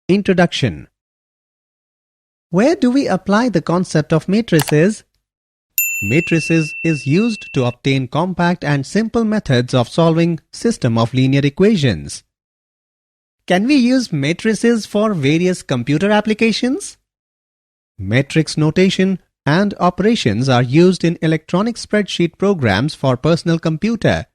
Introduction. Where do we apply the concept of matrices? Matrices is used to obtain compact and simple methods of solving system of linear equations. Can we use matrices for various computer applications? Matrix notation and operations are used in electronic spreadsheet programs for personal computer,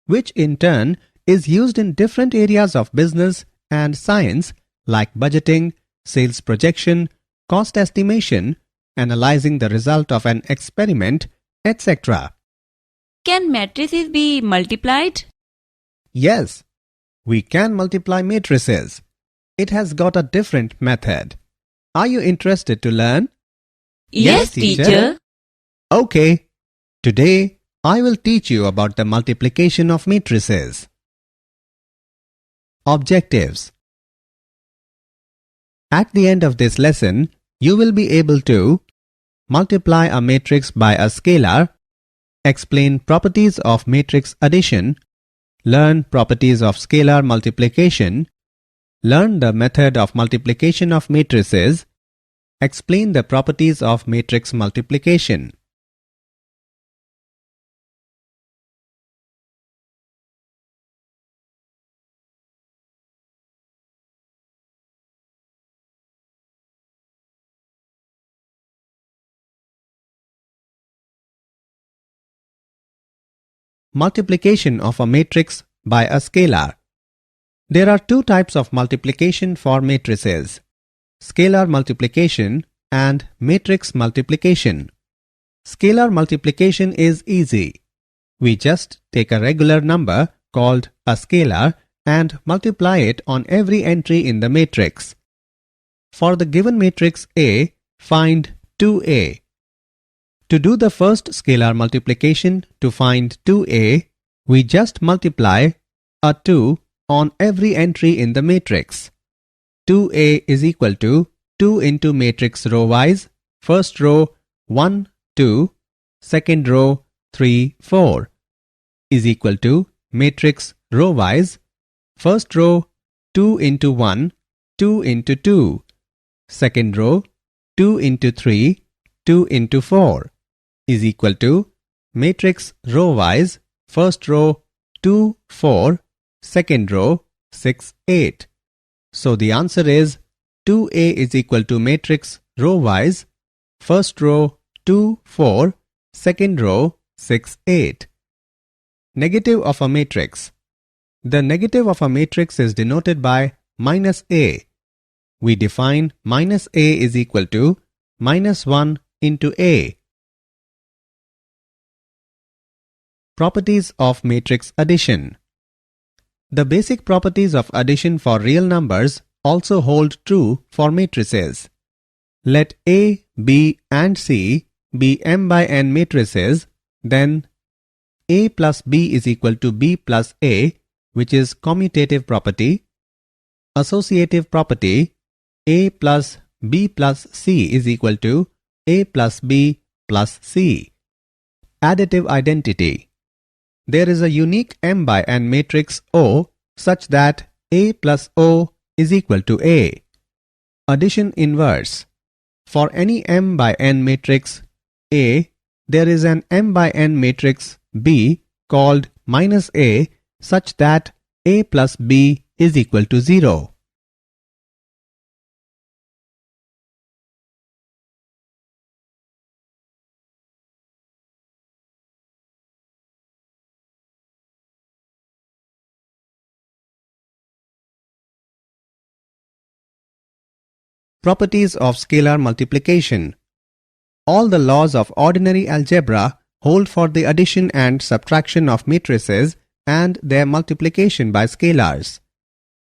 which in turn is used in different areas of business and science like budgeting, sales projection, cost estimation, analyzing the result of an experiment, etc. Can matrices be multiplied? Yes, we can multiply matrices. It has got a different method. Are you interested to learn? Yes, teacher. Okay. Today, I will teach you about the multiplication of matrices. Objectives. At the end of this lesson, you will be able to multiply a matrix by a scalar, explain properties of matrix addition, learn properties of scalar multiplication, learn the method of multiplication of matrices, explain the properties of matrix multiplication. Multiplication of a matrix by a scalar. There are two types of multiplication for matrices: scalar multiplication and matrix multiplication. Scalar multiplication is easy. We just take a regular number called a scalar and multiply it on every entry in the matrix. For the given matrix A, find 2A. To do the first scalar multiplication to find 2A, we just multiply a 2 on every entry in the matrix. 2A is equal to 2 into matrix row wise, first row 1, 2, second row 3, 4 is equal to matrix row wise, first row 2 into 1, 2 into 2, second row 2 into 3, 2 into 4 is equal to matrix row wise, first row 2, 4, second row 6, 8. So the answer is 2A is equal to matrix row wise, first row 2, 4, second row 6, 8. Negative of a matrix. The negative of a matrix is denoted by minus A. We define minus A is equal to minus 1 into A. Properties of matrix addition. The basic properties of addition for real numbers also hold true for matrices. Let A, B and C be m by n matrices, then A plus B is equal to B plus A, which is commutative property. Associative property, A plus B plus C is equal to A plus B plus C. Additive identity. There is a unique m by n matrix O such that A plus O is equal to A. Addition inverse. For any m by n matrix A, there is an m by n matrix B called minus A such that A plus B is equal to 0. Properties of scalar multiplication. All the laws of ordinary algebra hold for the addition and subtraction of matrices and their multiplication by scalars.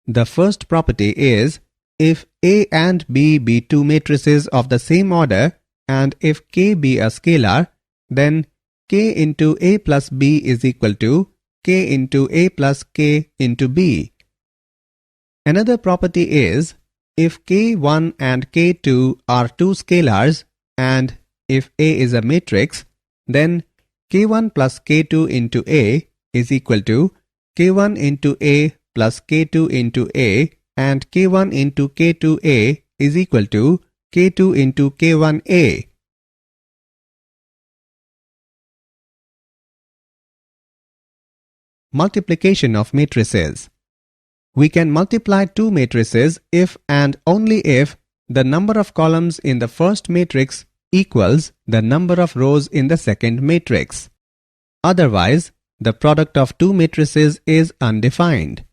The first property is, if A and B be two matrices of the same order and if K be a scalar, then K into A plus B is equal to K into A plus K into B. Another property is, if K1 and K2 are two scalars and if A is a matrix, then K1 plus K2 into A is equal to K1 into A plus K2 into A, and K1 into K2A is equal to K2 into K1A. Multiplication of matrices. We can multiply two matrices if and only if the number of columns in the first matrix equals the number of rows in the second matrix. Otherwise, the product of two matrices is undefined.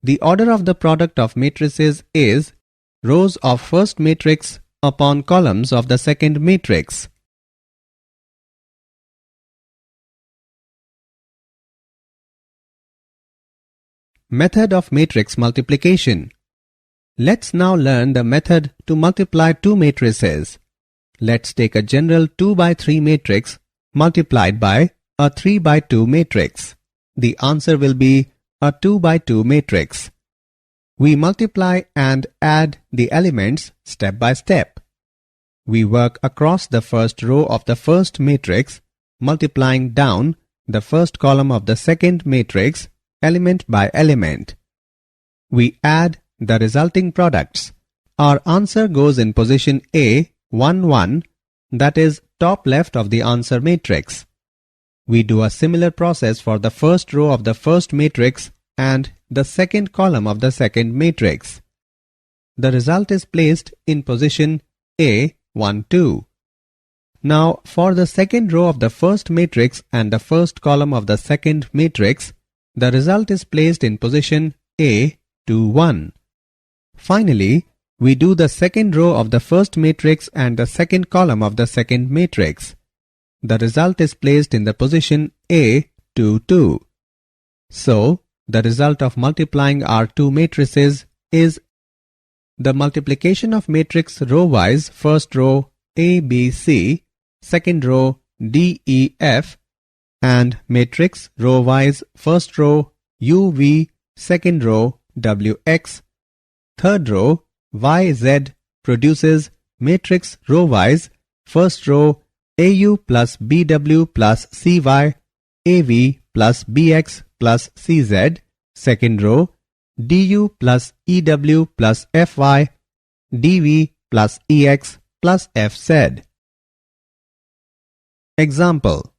The order of the product of matrices is rows of first matrix upon columns of the second matrix. Method of matrix multiplication. Let's now learn the method to multiply two matrices. Let's take a general 2 by 3 matrix multiplied by a 3 by 2 matrix. The answer will be a 2 by 2 matrix. We multiply and add the elements step by step. We work across the first row of the first matrix, multiplying down the first column of the second matrix element by element. We add the resulting products. Our answer goes in position A, 1, 1, that is top left of the answer matrix. We do a similar process for the first row of the first matrix and the second column of the second matrix. The result is placed in position A, 1, 2. Now for the second row of the first matrix and the first column of the second matrix, the result is placed in position A, 2, 1. Finally, we do the second row of the first matrix and the second column of the second matrix. The result is placed in the position A, 2, 2. So, the result of multiplying our two matrices is the multiplication of matrix row-wise first row A, B, C, second row D, E, F, and matrix row-wise first row U, V, second row W, X, third row Y, Z produces matrix row-wise first row AU plus BW plus CY, AV plus BX plus CZ, second row DU plus EW plus FY, DV plus EX plus FZ. Example.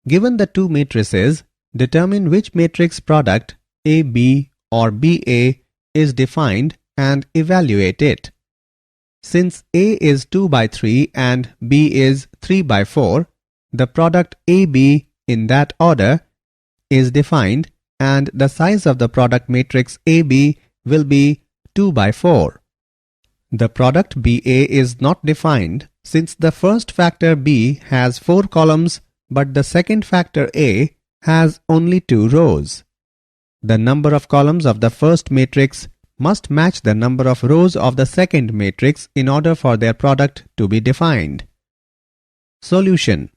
Given the two matrices, determine which matrix product AB or BA is defined and evaluate it. Since A is 2 by 3 and B is 3 by 4, the product AB in that order is defined and the size of the product matrix AB will be 2 by 4. The product BA is not defined since the first factor B has 4 columns but the second factor A has only 2 rows. The number of columns of the first matrix must match the number of rows of the second matrix in order for their product to be defined. Solution.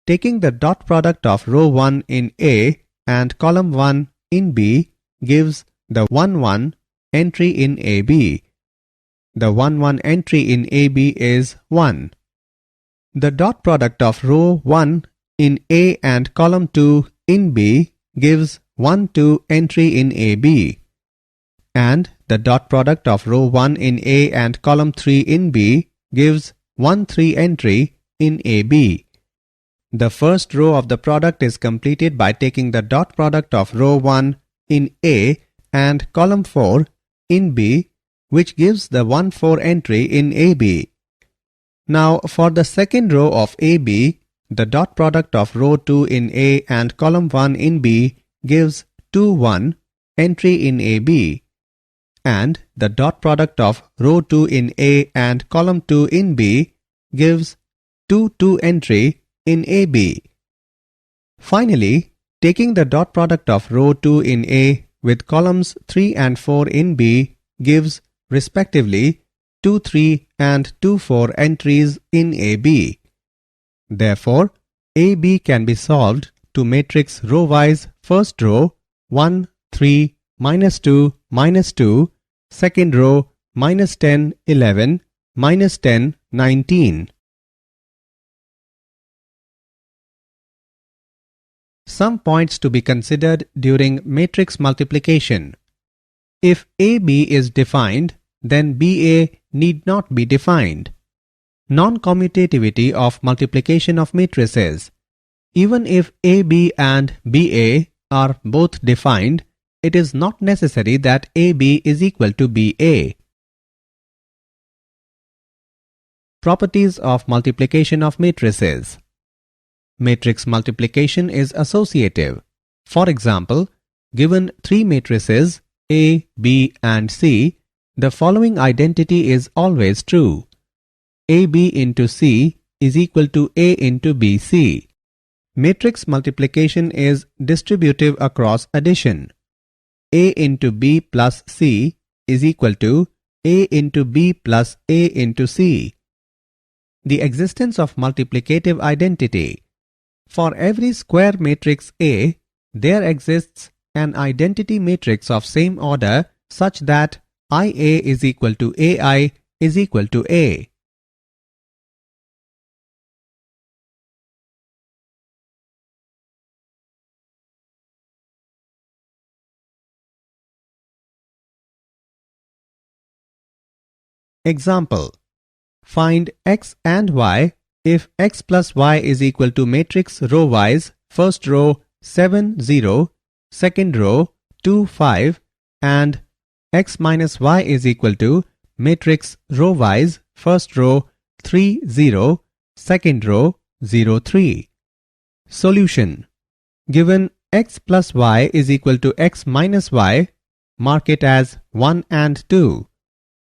Taking the dot product of row 1 in A and column 1 in B gives the 1, 1 entry in AB. The 1, 1 entry in AB is 1. The dot product of row 1 in A and column 2 in B gives 1, 2 entry in AB. And the dot product of row 1 in A and column 3 in B gives 1, 3 entry in AB. The first row of the product is completed by taking the dot product of row 1 in A and column 4 in B, which gives the 1, 4 entry in AB. Now for the second row of AB, the dot product of row 2 in A and column 1 in B gives 2, 1 entry in AB. And the dot product of row 2 in A and column 2 in B gives 2, 2 entry in AB. Finally, taking the dot product of row 2 in A with columns 3 and 4 in B gives respectively 2, 3 and 2, 4 entries in AB. Therefore, AB can be solved to matrix row-wise first row 1, 3, -2, -2, second row -10, 11, -10, 19. some points to be considered during matrix multiplication. If AB is defined, then BA need not be defined. Non-commutativity of multiplication of matrices. Even if AB and BA are both defined, it is not necessary that AB is equal to BA. Properties of multiplication of matrices. Matrix multiplication is associative. For example, given three matrices A, B and C, the following identity is always true. AB into C is equal to A into BC. Matrix multiplication is distributive across addition. A into B plus C is equal to A into B plus A into C. The existence of multiplicative identity. For every square matrix A, there exists an identity matrix of same order such that IA is equal to AI is equal to A. Example. Find x and y if x plus y is equal to matrix row-wise first row 7 0, second row 2 5 and x minus y is equal to matrix row-wise first row 3 0, second row 0 3. Solution. Given x plus y is equal to x minus y, mark it as 1 and 2.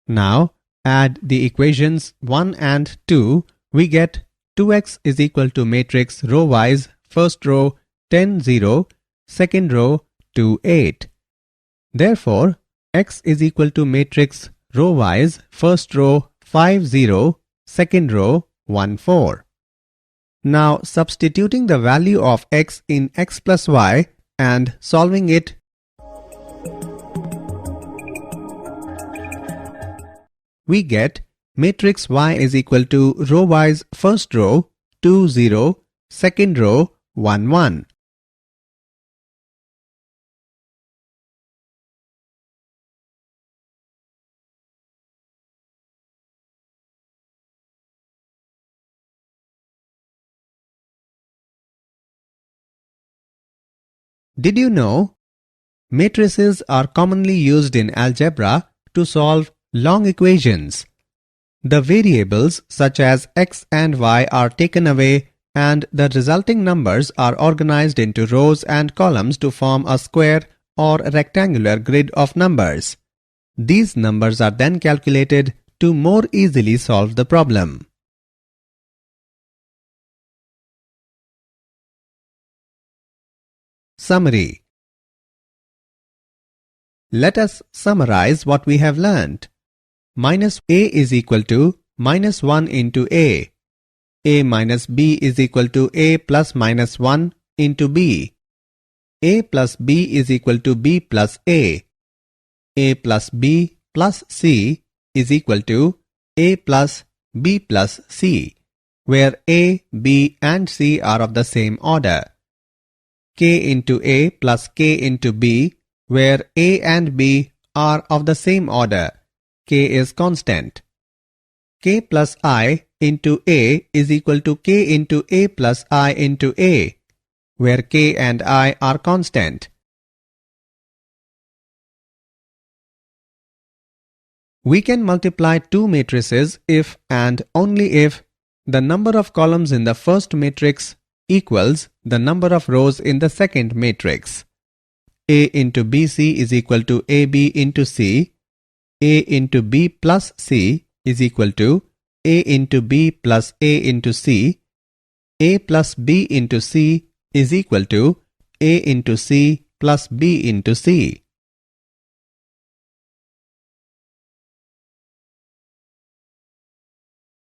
Now add the equations 1 and 2, we get 2x is equal to matrix row-wise first row 10 0, second row 2 8. Therefore, x is equal to matrix row-wise first row 5 0, second row 1 4. Now substituting the value of x in x plus y and solving it, we get matrix y is equal to row-wise first row 2 0, second row 1 1. Did you know? Matrices are commonly used in algebra to solve long equations. The variables such as x and y are taken away and the resulting numbers are organized into rows and columns to form a square or rectangular grid of numbers. These numbers are then calculated to more easily solve the problem. Summary. Let us summarize what we have learnt. Minus a is equal to minus 1 into a. A minus b is equal to a plus minus 1 into b. A plus b is equal to b plus a. A plus b plus c is equal to a plus b plus c, where a, b and c are of the same order. K into a plus k into b, where a and b are of the same order. K is constant. K plus I into a is equal to k into a plus I into a, where k and I are constant. We can multiply two matrices if and only if the number of columns in the first matrix equals the number of rows in the second matrix. A into BC is equal to AB into C. A into B plus C is equal to A into B plus A into C. A plus B into C is equal to A into C plus B into C.